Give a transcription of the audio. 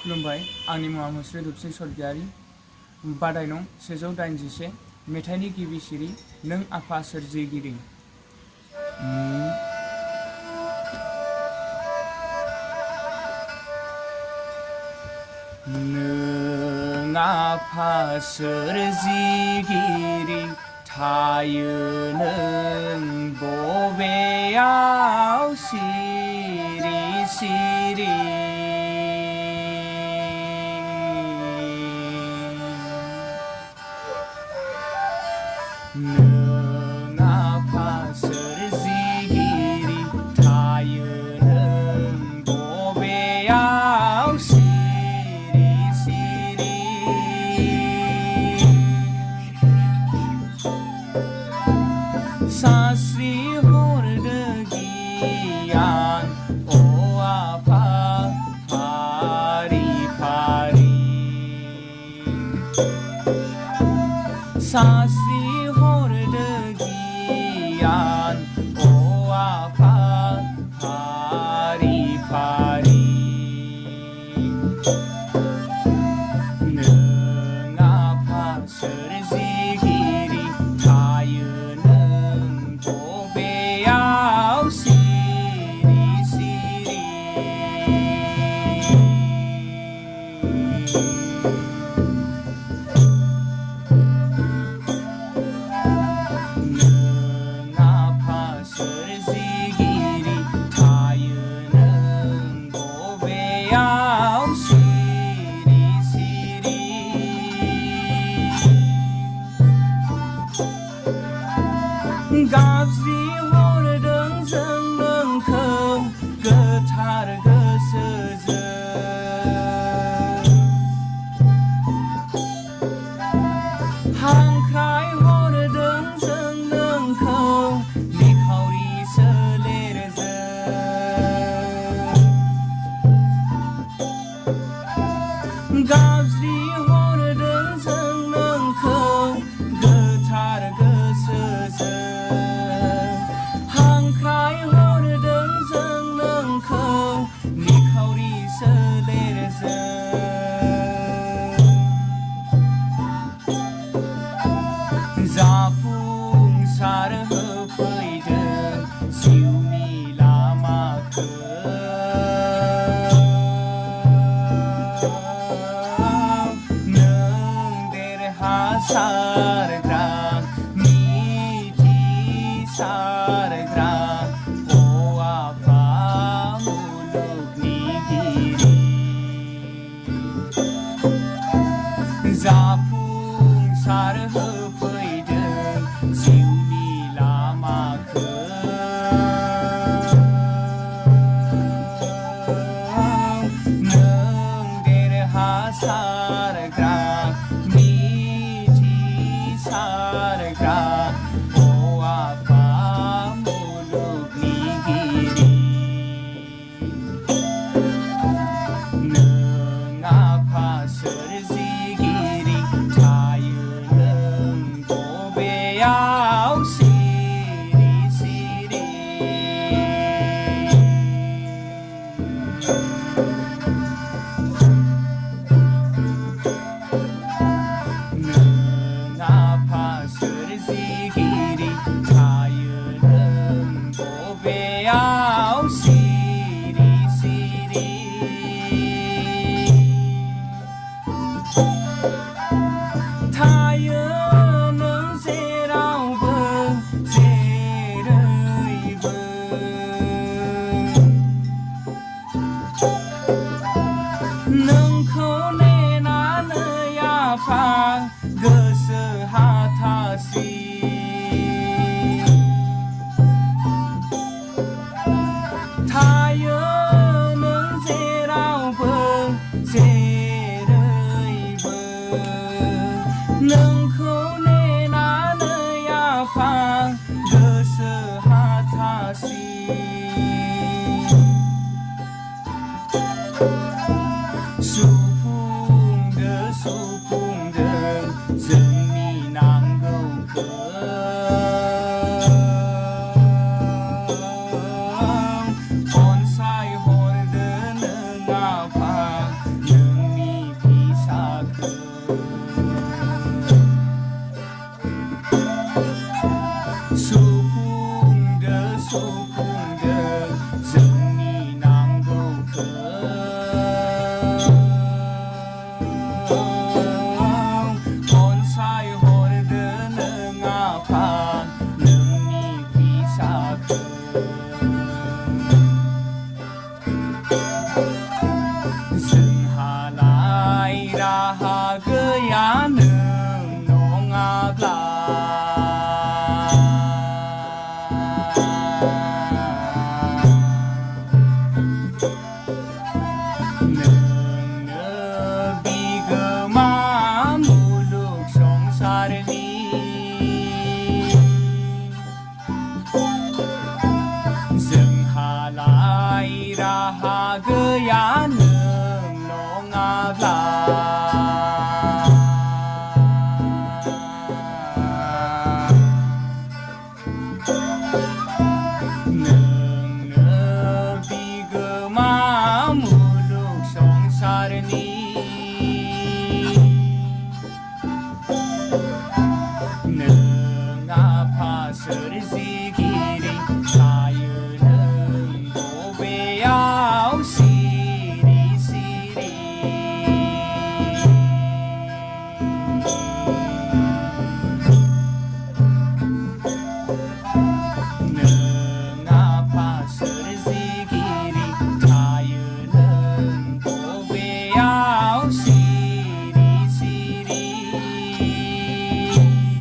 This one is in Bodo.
खुलुमबाय आंनि मुङा मुस्रि रुपसिं सरगियारि बादाय नं 181 मेथाइनि गिबि सिरि नों आफा सोरजिगिरि नों आफा सोरजिगिरि थायो नों बबेयाव सिरि सिरि नों आफा सोरजिगिरि थायो नों बबेयाव सिरि सिरि सास्रि हरदो गियान अ आफा फारि फारि सास्रि हरदो गियान अ आफा फारि फारि नों आफा सोरजिगिरि थायो नों बबेयाव सिरि सिरि नों आफा सोरजिगिरि थायो नों बबेयाव सिरि सिरि गाबज्रि हरदों जों नोंखौ गोथार गोसोजों हांख्राय हरदों जों नोंखौ निखावरि सोलेरजों गाबज्रि हरदों जों नोंखौ गोथार गोसोजों हांख्राय हरदों जों नोंखौ निखावरि सोलेरजों जाफुंसार होफैदों जिउनि लामाखौ नों देरहासारग्रा मिथिसारग्रा अ आफा मुलुगनिगिरि जाफुंसार होफैदों जिउनि लामाखौ नों देरहासारग्रा मिथिसारग्रा अ आफा मुलुगनिगिरि नों आफा सोरजिगिरि थायो नों बबेयाव सिरि सिरि नों आफा सोरजिगिरि थायो नों बबेयाव सिरि सिरि थायो नों जेरावबो जेरैबो नोंखौ नेनानै आफा गोसो हाथासि थायो नों जेरावबो जेरैबो नोंखौ नेनानै आफा गोसो हाथासि सुफुंदो सुफुंदों जोंनि नांगौखौ अनसाय हरदो नों आफा नों नाङाब्ला